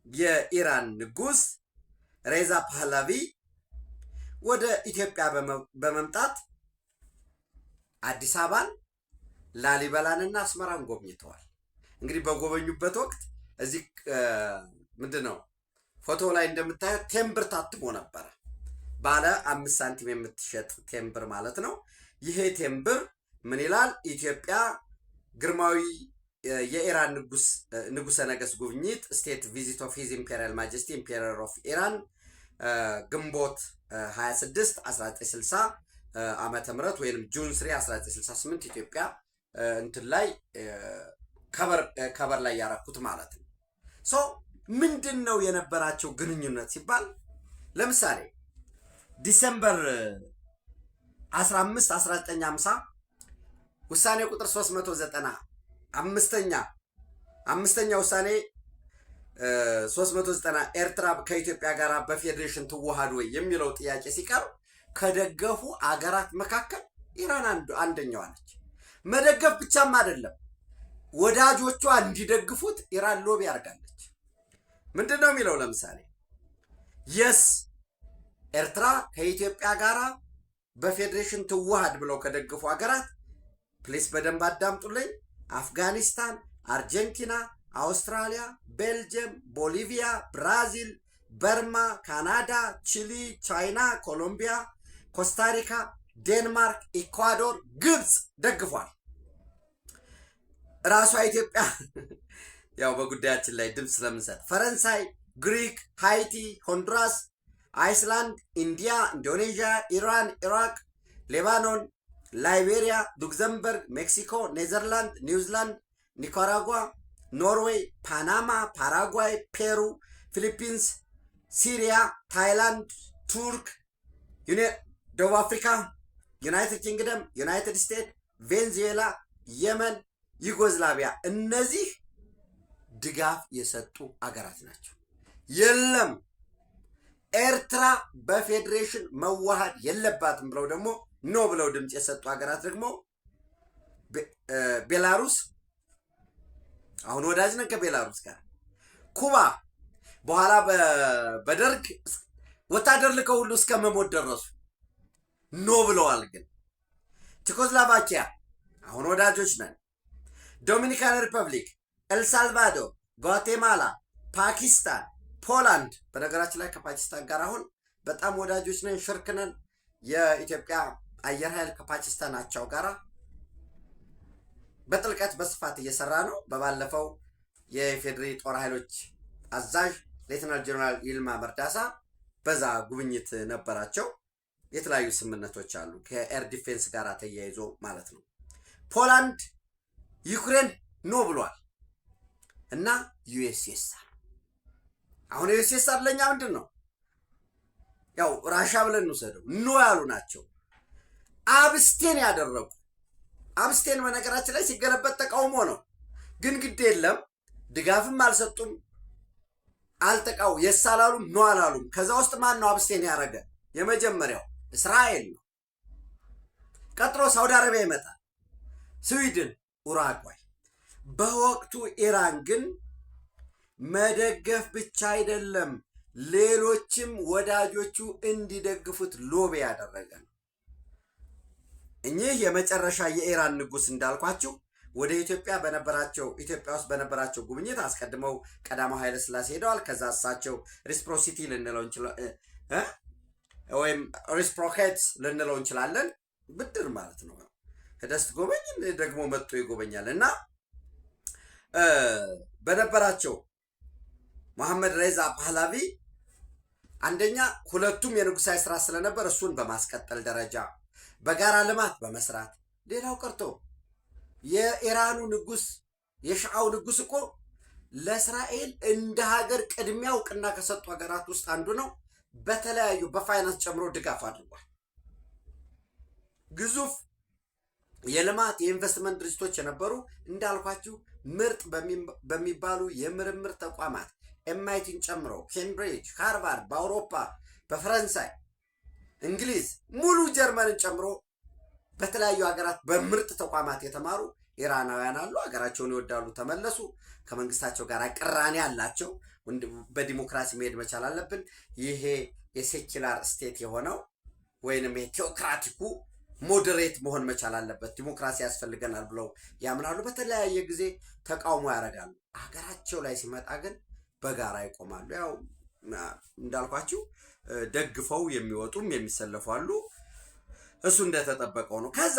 የኢራን ንጉስ ሬዛ ፓህላቪ ወደ ኢትዮጵያ በመምጣት አዲስ አበባን፣ ላሊበላንና አስመራን ጎብኝተዋል። እንግዲህ በጎበኙበት ወቅት እዚህ ምንድነው ፎቶ ላይ እንደምታዩት ቴምብር ታትሞ ነበረ። ባለ 5 ሳንቲም የምትሸጥ ቴምብር ማለት ነው። ይሄ ቴምብር ምን ይላል? ኢትዮጵያ ግርማዊ የኢራን ንጉሰ ነገስት ጉብኝት ስቴት ቪዚት ኦፍ ሂዝ ኢምፔሪያል ማጀስቲ ኢምፔረር ኦፍ ኢራን ግንቦት 26 1960 ዓመተ ምህረት ወይም ጁን 3 1968 ኢትዮጵያ እንትን ላይ ከበር ላይ ያረኩት ማለት ነው። ሶ ምንድነው የነበራቸው ግንኙነት ሲባል ለምሳሌ ዲሴምበር 15 1950 ውሳኔ ቁጥር 390 አምስተኛ ውሳኔ 390 ኤርትራ ከኢትዮጵያ ጋር በፌዴሬሽን ትዋሃድ ወይ የሚለው ጥያቄ ሲቀርብ ከደገፉ አገራት መካከል ኢራን አንደኛዋ ነች። መደገፍ ብቻም አይደለም፣ ወዳጆቿ እንዲደግፉት ኢራን ሎቢ አድርጋለች። ምንድነው የሚለው? ለምሳሌ የስ ኤርትራ ከኢትዮጵያ ጋር በፌዴሬሽን ትዋሃድ ብለው ከደገፉ አገራት ፕሊስ በደንብ አዳምጡልኝ። አፍጋኒስታን፣ አርጀንቲና፣ አውስትራሊያ፣ ቤልጅየም፣ ቦሊቪያ፣ ብራዚል፣ በርማ፣ ካናዳ፣ ቺሊ፣ ቻይና፣ ኮሎምቢያ፣ ኮስታሪካ፣ ዴንማርክ፣ ኢኳዶር፣ ግብፅ ደግፏል። ራሷ ኢትዮጵያ ያው በጉዳያችን ላይ ድምፅ ስለምንሰጥ ፈረንሳይ፣ ግሪክ፣ ሃይቲ፣ ሆንዱራስ፣ አይስላንድ፣ ኢንዲያ፣ ኢንዶኔዥያ፣ ኢራን፣ ኢራቅ፣ ሌባኖን፣ ላይቤሪያ፣ ሉክዘምበርግ፣ ሜክሲኮ፣ ኔዘርላንድ፣ ኒውዚላንድ፣ ኒካራጓ፣ ኖርዌይ፣ ፓናማ፣ ፓራጓይ፣ ፔሩ፣ ፊሊፒንስ፣ ሲሪያ፣ ታይላንድ፣ ቱርክ፣ ደቡብ አፍሪካ፣ ዩናይትድ ኪንግደም፣ ዩናይትድ ስቴትስ፣ ቬንዙዌላ፣ የመን፣ ዩጎዝላቪያ እነዚህ ድጋፍ የሰጡ አገራት ናቸው። የለም ኤርትራ በፌዴሬሽን መዋሃድ የለባትም ብለው ደግሞ ኖ ብለው ድምፅ የሰጡ ሀገራት ደግሞ ቤላሩስ፣ አሁን ወዳጅ ነን ከቤላሩስ ጋር፣ ኩባ በኋላ በደርግ ወታደር ልከው ሁሉ እስከ መሞት ደረሱ። ኖ ብለዋል። ግን ቼኮስሎቫኪያ አሁን ወዳጆች ነን። ዶሚኒካን ሪፐብሊክ፣ ኤልሳልቫዶር፣ ጓቴማላ፣ ፓኪስታን፣ ፖላንድ። በነገራችን ላይ ከፓኪስታን ጋር አሁን በጣም ወዳጆች ነን፣ ሽርክ ነን። የኢትዮጵያ አየር ኃይል ከፓኪስታን አቻው ጋር በጥልቀት በስፋት እየሰራ ነው። በባለፈው የፌዴሪ ጦር ኃይሎች አዛዥ ሌተናል ጀነራል ይልማ መርዳሳ በዛ ጉብኝት ነበራቸው። የተለያዩ ስምምነቶች አሉ ከኤር ዲፌንስ ጋር ተያይዞ ማለት ነው። ፖላንድ ዩክሬን ኖ ብሏል እና ዩኤስኤስአር አሁን ዩኤስኤስአር ለኛ ምንድን ነው? ያው ራሻ ብለን እንውሰደው ኖ ያሉ ናቸው። አብስቴን ያደረጉ አብስቴን በነገራችን ላይ ሲገለበጥ ተቃውሞ ነው። ግን ግድ የለም ድጋፍም አልሰጡም፣ አልተቃው የሳላሉም ኖ አላሉም። ከዛ ውስጥ ማን ነው አብስቴን ያደረገ? የመጀመሪያው እስራኤል ነው። ቀጥሎ ሳውዲ አረቢያ ይመጣል፣ ስዊድን፣ ኡራጓይ። በወቅቱ ኢራን ግን መደገፍ ብቻ አይደለም ሌሎችም ወዳጆቹ እንዲደግፉት ሎቤ ያደረገ ነው። እኚህ የመጨረሻ የኢራን ንጉስ እንዳልኳችሁ ወደ ኢትዮጵያ ውስጥ በነበራቸው ጉብኝት አስቀድመው ቀዳማዊ ኃይለ ሥላሴ ሄደዋል። ከዛ እሳቸው ሪስፕሮሲቲ ልንለው ወይም ሪስፕሮኬት ልንለው እንችላለን። ብድር ማለት ነው። ከደስት ጎበኝ ደግሞ መጥቶ ይጎበኛል እና በነበራቸው መሐመድ ሬዛ ፓህላቪ አንደኛ ሁለቱም የንጉሳዊ ስራ ስለነበር እሱን በማስቀጠል ደረጃ በጋራ ልማት በመስራት ሌላው ቀርቶ የኢራኑ ንጉስ የሻዓው ንጉስ እኮ ለእስራኤል እንደ ሀገር ቅድሚያ እውቅና ከሰጡ ሀገራት ውስጥ አንዱ ነው። በተለያዩ በፋይናንስ ጨምሮ ድጋፍ አድርጓል። ግዙፍ የልማት የኢንቨስትመንት ድርጅቶች የነበሩ እንዳልኳችሁ ምርጥ በሚባሉ የምርምር ተቋማት ኤምአይቲን ጨምሮ ኬምብሪጅ፣ ሃርቫርድ፣ በአውሮፓ በፈረንሳይ፣ እንግሊዝ፣ ሙሉ ጀርመንን ጨምሮ በተለያዩ ሀገራት በምርጥ ተቋማት የተማሩ ኢራናውያን አሉ። ሀገራቸውን ይወዳሉ፣ ተመለሱ። ከመንግስታቸው ጋር ቅራኔ አላቸው። በዲሞክራሲ መሄድ መቻል አለብን። ይሄ የሴኪላር ስቴት የሆነው ወይንም የቴዎክራቲኩ ሞዴሬት መሆን መቻል አለበት፣ ዲሞክራሲ ያስፈልገናል ብለው ያምናሉ። በተለያየ ጊዜ ተቃውሞ ያደርጋሉ። ሀገራቸው ላይ ሲመጣ ግን በጋራ ይቆማሉ። ያው እንዳልኳችሁ ደግፈው የሚወጡም የሚሰለፉ አሉ። እሱ እንደተጠበቀው ነው። ከዛ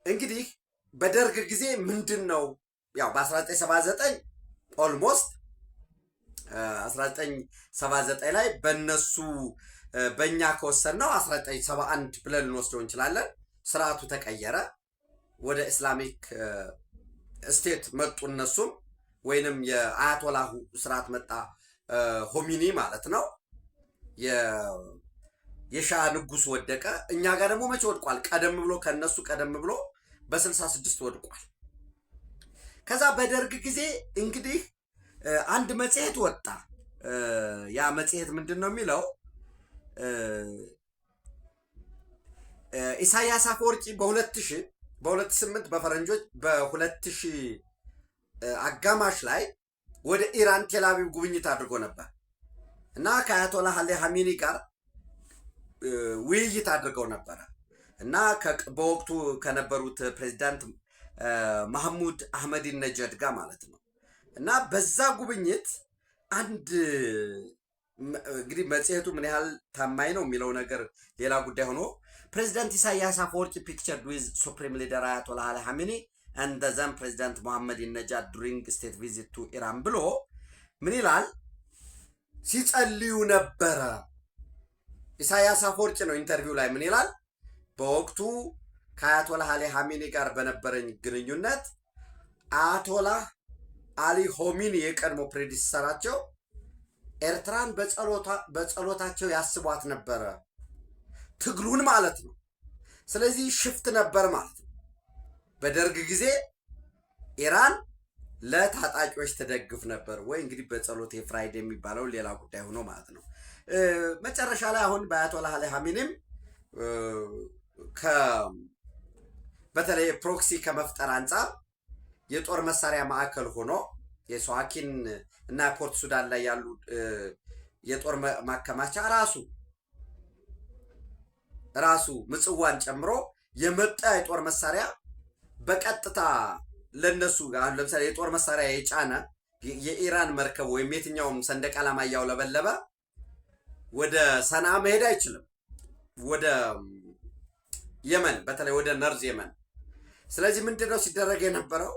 እንግዲህ በደርግ ጊዜ ምንድን ነው ያው በ1979 ኦልሞስት 1979 ላይ በእነሱ በእኛ ከወሰንነው 1971 ብለን ልንወስደው እንችላለን። ስርዓቱ ተቀየረ፣ ወደ ኢስላሚክ ስቴት መጡ እነሱም፣ ወይንም የአያቶላሁ ስርዓት መጣ፣ ሆሚኒ ማለት ነው። የሻህ ንጉስ ወደቀ። እኛ ጋር ደግሞ መቼ ወድቋል? ቀደም ብሎ ከነሱ ቀደም ብሎ በ66 ወድቋል። ከዛ በደርግ ጊዜ እንግዲህ አንድ መጽሔት ወጣ። ያ መጽሔት ምንድን ነው የሚለው? ኢሳያስ አፈወርቂ በ2008 በፈረንጆች በ2000 አጋማሽ ላይ ወደ ኢራን ቴልአቪቭ ጉብኝት አድርጎ ነበር እና ከአያቶላህ አሊ ሀሚኒ ጋር ውይይት አድርገው ነበረ እና በወቅቱ ከነበሩት ፕሬዚዳንት ማህሙድ አህመዲ ነጀድ ጋር ማለት ነው። እና በዛ ጉብኝት አንድ እንግዲህ መጽሔቱ ምን ያህል ታማኝ ነው የሚለው ነገር ሌላ ጉዳይ ሆኖ ፕሬዚዳንት ኢሳያስ አፈወርቂ ፒክቸርድ ዊዝ ሱፕሪም ሊደር አያቶላህ አሊ ሀሚኒ and the then president Mohammad Najad during state visit to Iran ብሎ ምን ይላል? ሲጸልዩ ነበረ። ኢሳያስ አፈወርቂ ነው ኢንተርቪው ላይ ምን ይላል? በወቅቱ ከአያቶላህ አሊ ሀሚኒ ጋር በነበረኝ ግንኙነት አያቶላህ አሊ ሆሚኒ የቀድሞ ፕሬዲሰራቸው ኤርትራን በጸሎታቸው ያስቧት ነበረ፣ ትግሉን ማለት ነው። ስለዚህ ሽፍት ነበር ማለት ነው። በደርግ ጊዜ ኢራን ለታጣቂዎች ተደግፍ ነበር ወይ እንግዲህ በጸሎት የፍራይድ የሚባለው ሌላ ጉዳይ ሆኖ ማለት ነው። መጨረሻ ላይ አሁን በአያቶላህ አሊ ሀሚኒም በተለይ ፕሮክሲ ከመፍጠር አንጻር የጦር መሳሪያ ማዕከል ሆኖ የሰዋኪን እና ፖርት ሱዳን ላይ ያሉ የጦር ማከማቻ ራሱ ምጽዋን ጨምሮ የመጣ የጦር መሳሪያ በቀጥታ ለነሱ ጋር ለምሳሌ የጦር መሳሪያ የጫነ የኢራን መርከብ ወይም የትኛውም ሰንደቅ ዓላማ እያውለበለበ ወደ ሰንዓ መሄድ አይችልም፣ ወደ የመን፣ በተለይ ወደ ነርዝ የመን። ስለዚህ ምንድነው ሲደረግ የነበረው?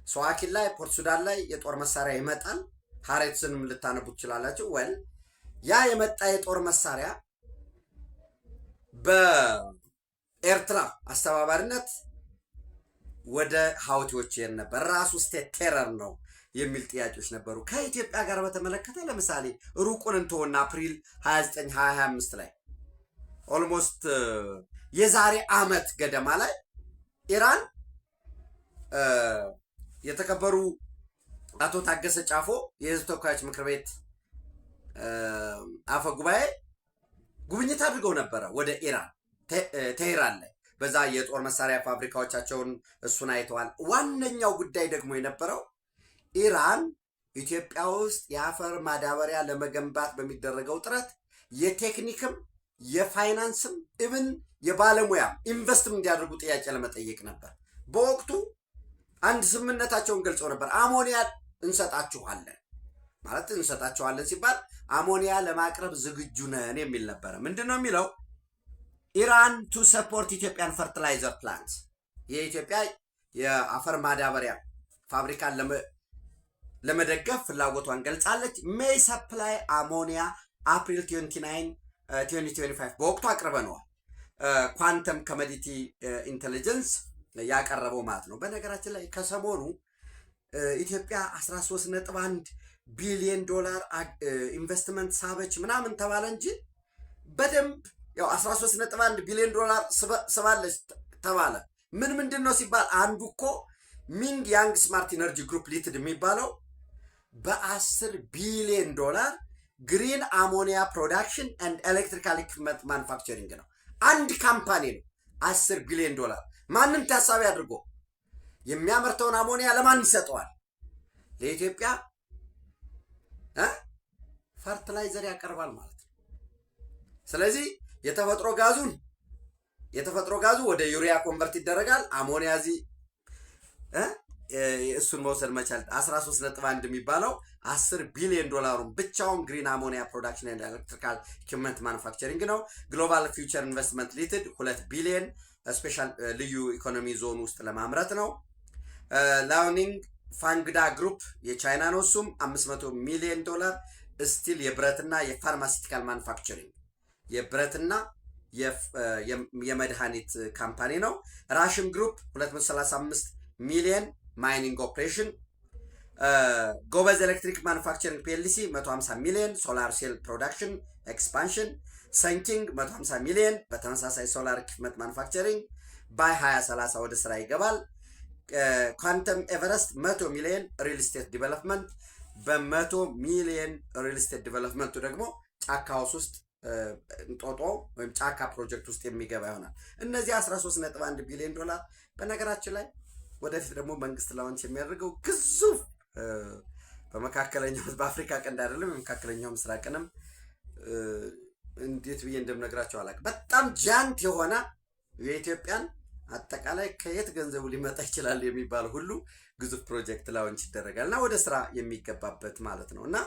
ሰዋኪን ላይ ፖርት ሱዳን ላይ የጦር መሳሪያ ይመጣል። ሀሬትስንም ልታነቡ ትችላላችሁ። ወል ያ የመጣ የጦር መሳሪያ በኤርትራ አስተባባሪነት ወደ ሀውቲዎች ይሄድ ነበር። ራሱ ስቴት ቴረር ነው የሚል ጥያቄዎች ነበሩ። ከኢትዮጵያ ጋር በተመለከተ ለምሳሌ ሩቁን እንተውና አፕሪል 29 2025 ላይ ኦልሞስት የዛሬ አመት ገደማ ላይ ኢራን የተከበሩ አቶ ታገሰ ጫፎ የህዝብ ተወካዮች ምክር ቤት አፈ ጉባኤ ጉብኝት አድርገው ነበረ ወደ ኢራን ቴሄራን ላይ። በዛ የጦር መሳሪያ ፋብሪካዎቻቸውን እሱን አይተዋል። ዋነኛው ጉዳይ ደግሞ የነበረው ኢራን ኢትዮጵያ ውስጥ የአፈር ማዳበሪያ ለመገንባት በሚደረገው ጥረት የቴክኒክም የፋይናንስም ኢቭን የባለሙያ ኢንቨስትም እንዲያደርጉ ጥያቄ ለመጠየቅ ነበር። በወቅቱ አንድ ስምምነታቸውን ገልጸው ነበር። አሞኒያ እንሰጣችኋለን ማለት እንሰጣችኋለን ሲባል አሞኒያ ለማቅረብ ዝግጁ ነን የሚል ነበረ። ምንድን ነው የሚለው? ኢራን ቱ ሰፖርት ኢትዮጵያን ፈርቲላይዘር ፕላንት፣ የኢትዮጵያ የአፈር ማዳበሪያ ፋብሪካን ለመደገፍ ፍላጎቷን ገልጻለች። ሜይ ሰፕላይ አሞኒያ አፕሪል 29 2025 በወቅቱ አቅርበነዋል። ኳንተም ኮሞዲቲ ኢንቴሊጀንስ ያቀረበው ማለት ነው። በነገራችን ላይ ከሰሞኑ ኢትዮጵያ 13.1 ቢሊዮን ዶላር ኢንቨስትመንት ሳበች ምናምን ተባለ እንጂ በደንብ ያው 13.1 ቢሊዮን ዶላር ስባለች ተባለ። ምንድን ነው ሲባል አንዱ እኮ ሚንግ ያንግ ስማርት ኢነርጂ ግሩፕ ሊትድ የሚባለው በ10 ቢሊዮን ዶላር ግሪን አሞኒያ ፕሮዳክሽን ኤንድ ኤሌክትሪካል ኢኩፕመንት ማኑፋክቸሪንግ ነው። አንድ ካምፓኒ ነው 10 ቢሊዮን ዶላር። ማንም ታሳቢ አድርጎ የሚያመርተውን አሞኒያ ለማን ይሰጠዋል? ለኢትዮጵያ ፈርቲላይዘር ያቀርባል ማለት ነው። ስለዚህ የተፈጥሮ ጋዙ ወደ ዩሪያ ኮንቨርት ይደረጋል። አሞኒያ እዚህ እሱን መውሰድ መቻል 13.1 የሚባለው 10 ቢሊዮን ዶላሩን ብቻውን ግሪን አሞኒያ ፕሮዳክሽን ኤንድ ኤሌክትሪካል ኢኩፕመንት ማኑፋክቸሪንግ ነው። ግሎባል ፊውቸር ኢንቨስትመንት ሊትድ 2 ቢሊዮን ስፔሻል ልዩ ኢኮኖሚ ዞን ውስጥ ለማምረት ነው። ላውኒንግ ፋንግዳ ግሩፕ የቻይና ነው። እሱም 500 ሚሊዮን ዶላር ስቲል የብረትና የፋርማሲቲካል ማኑፋክቸሪንግ የብረትና የመድኃኒት ካምፓኒ ነው። ራሽን ግሩፕ 235 ሚሊዮን ማይኒንግ ኦፕሬሽን። ጎበዝ ኤሌክትሪክ ማኑፋክቸሪንግ ፒኤልሲ 150 ሚሊዮን ሶላር ሴል ፕሮዳክሽን ኤክስፓንሽን። ሰንኪንግ 150 ሚሊዮን በተመሳሳይ ሶላር ኢኩፕመንት ማኑፋክቸሪንግ ባይ 2030 ወደ ስራ ይገባል። ኳንተም ኤቨረስት 100 ሚሊዮን ሪል ስቴት ዲቨሎፕመንት። በ100 ሚሊዮን ሪል ስቴት ዲቨሎፕመንቱ ደግሞ ጫካ ሃውስ ውስጥ እንጦጦ ወይም ጫካ ፕሮጀክት ውስጥ የሚገባ ይሆናል። እነዚህ 13.1 ቢሊዮን ዶላር በነገራችን ላይ ወደፊት ደግሞ መንግስት ላውንች የሚያደርገው ግዙፍ በመካከለኛው በአፍሪካ ቀንድ አይደለም በመካከለኛው ምስራቅንም እንዴት ብዬ እንደምነግራቸው አላውቅም። በጣም ጃንት የሆነ የኢትዮጵያን አጠቃላይ ከየት ገንዘቡ ሊመጣ ይችላል የሚባል ሁሉ ግዙፍ ፕሮጀክት ላውንች ይደረጋል እና ወደ ስራ የሚገባበት ማለት ነው። እና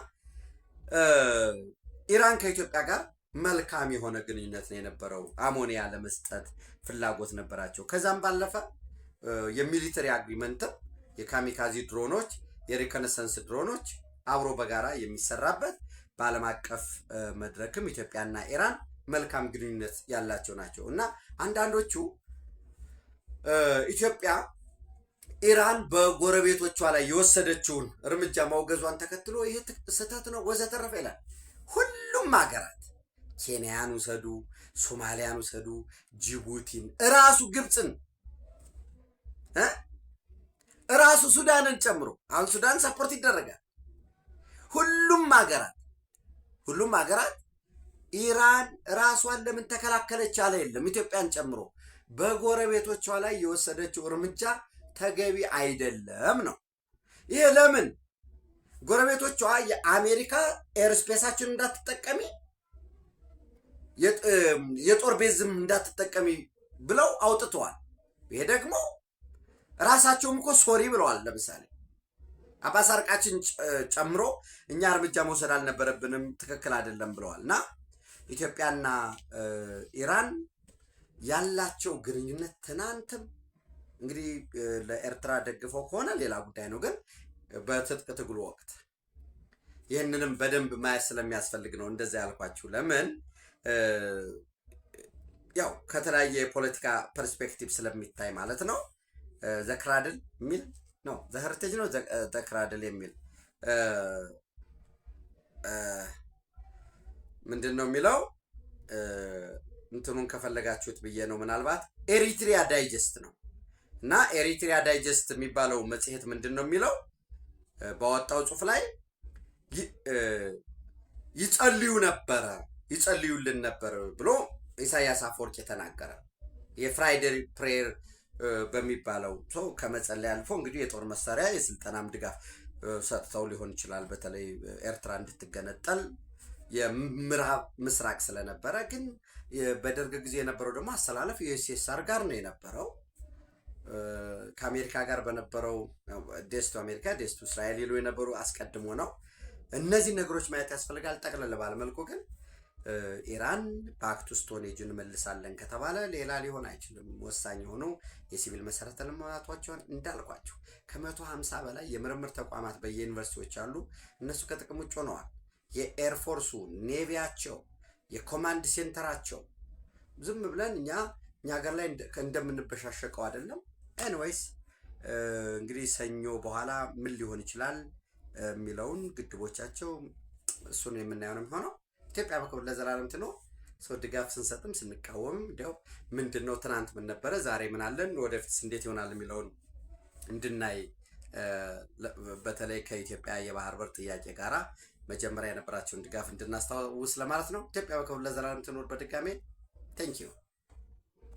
ኢራን ከኢትዮጵያ ጋር መልካም የሆነ ግንኙነት ነው የነበረው። አሞኒያ ለመስጠት ፍላጎት ነበራቸው። ከዛም ባለፈ የሚሊተሪ አግሪመንትም የካሚካዚ ድሮኖች የሪኮነሰንስ ድሮኖች አብሮ በጋራ የሚሰራበት በዓለም አቀፍ መድረክም ኢትዮጵያና ኢራን መልካም ግንኙነት ያላቸው ናቸው እና አንዳንዶቹ ኢትዮጵያ ኢራን በጎረቤቶቿ ላይ የወሰደችውን እርምጃ ማውገዟን ተከትሎ ይሄ ስህተት ነው ወዘተረፈ ይላል። ሁሉም ሀገራት ኬንያን ውሰዱ፣ ሶማሊያን ውሰዱ፣ ጅቡቲን፣ እራሱ ግብፅን እራሱ ሱዳንን ጨምሮ አሁን ሱዳን ሰፖርት ይደረጋል። ሁሉም ሀገራት ኢራን ራሷን ለምን ተከላከለች ያለ የለም። ኢትዮጵያን ጨምሮ በጎረቤቶቿ ላይ የወሰደችው እርምጃ ተገቢ አይደለም ነው። ይሄ ለምን ጎረቤቶቿ የአሜሪካ ኤርስፔሳችን እንዳትጠቀሚ የጦር ቤዝም እንዳትጠቀሚ ብለው አውጥተዋል። ይሄ ደግሞ ራሳቸውም እኮ ሶሪ ብለዋል። ለምሳሌ አባስ አርቃችን ጨምሮ እኛ እርምጃ መውሰድ አልነበረብንም፣ ትክክል አይደለም ብለዋል። እና ኢትዮጵያና ኢራን ያላቸው ግንኙነት ትናንትም እንግዲህ ለኤርትራ ደግፈው ከሆነ ሌላ ጉዳይ ነው፣ ግን በትጥቅ ትግሉ ወቅት ይህንንም በደንብ ማየት ስለሚያስፈልግ ነው እንደዛ ያልኳችሁ። ለምን ያው ከተለያየ የፖለቲካ ፐርስፔክቲቭ ስለሚታይ ማለት ነው። ዘክራድል የሚል ነው ዘህርቴጅ ነው ዘክራድል የሚል ምንድን ነው የሚለው እንትኑን ከፈለጋችሁት ብዬ ነው። ምናልባት ኤሪትሪያ ዳይጀስት ነው እና ኤሪትሪያ ዳይጀስት የሚባለው መጽሔት ምንድን ነው የሚለው ባወጣው ጽሑፍ ላይ ይጸልዩልን ነበር ብሎ ኢሳያስ አፈወርቂ የተናገረ የፍራይዴይ ፕሬየር በሚባለው ሰው ከመጸለይ አልፎ እንግዲህ የጦር መሳሪያ የስልጠናም ድጋፍ ሰጥተው ሊሆን ይችላል። በተለይ ኤርትራ እንድትገነጠል የምዕራብ ምስራቅ ስለነበረ፣ ግን በደርግ ጊዜ የነበረው ደግሞ አሰላለፍ የዩኤስኤስአር ጋር ነው የነበረው። ከአሜሪካ ጋር በነበረው ዴስቱ አሜሪካ ዴስቱ እስራኤል ይሉ የነበሩ አስቀድሞ ነው። እነዚህ ነገሮች ማየት ያስፈልጋል። ጠቅለል ባለ መልኩ ግን ኢራን ባክ ቱ ስቶን ኤጅን መልሳለን ከተባለ ሌላ ሊሆን አይችልም። ወሳኝ የሆኑ የሲቪል መሰረተ ልማቶችን እንዳልኳቸው ከ150 በላይ የምርምር ተቋማት በየዩኒቨርሲቲዎች አሉ። እነሱ ከጥቅም ውጭ ሆነዋል። የኤርፎርሱ ኔቪያቸው፣ የኮማንድ ሴንተራቸው ዝም ብለን እኛ ሀገር ላይ እንደምንበሻሸቀው አይደለም። ኤኒዌይስ እንግዲህ ሰኞ በኋላ ምን ሊሆን ይችላል የሚለውን ግድቦቻቸው እሱን የምናየው ነው የሚሆነው። ኢትዮጵያ በክብር ለዘላለም ትኖር። ሰው ድጋፍ ስንሰጥም ስንቃወምም እንዲያው ምንድነው ትናንት ምን ነበረ ዛሬ ምን አለን ወደፊትስ እንዴት ይሆናል የሚለውን እንድናይ በተለይ ከኢትዮጵያ የባህር በር ጥያቄ ጋራ መጀመሪያ የነበራቸውን ድጋፍ እንድናስታውስ ለማለት ነው። ኢትዮጵያ በክብር ለዘላለም ትኖር። በድጋሜ ቴንኪዩ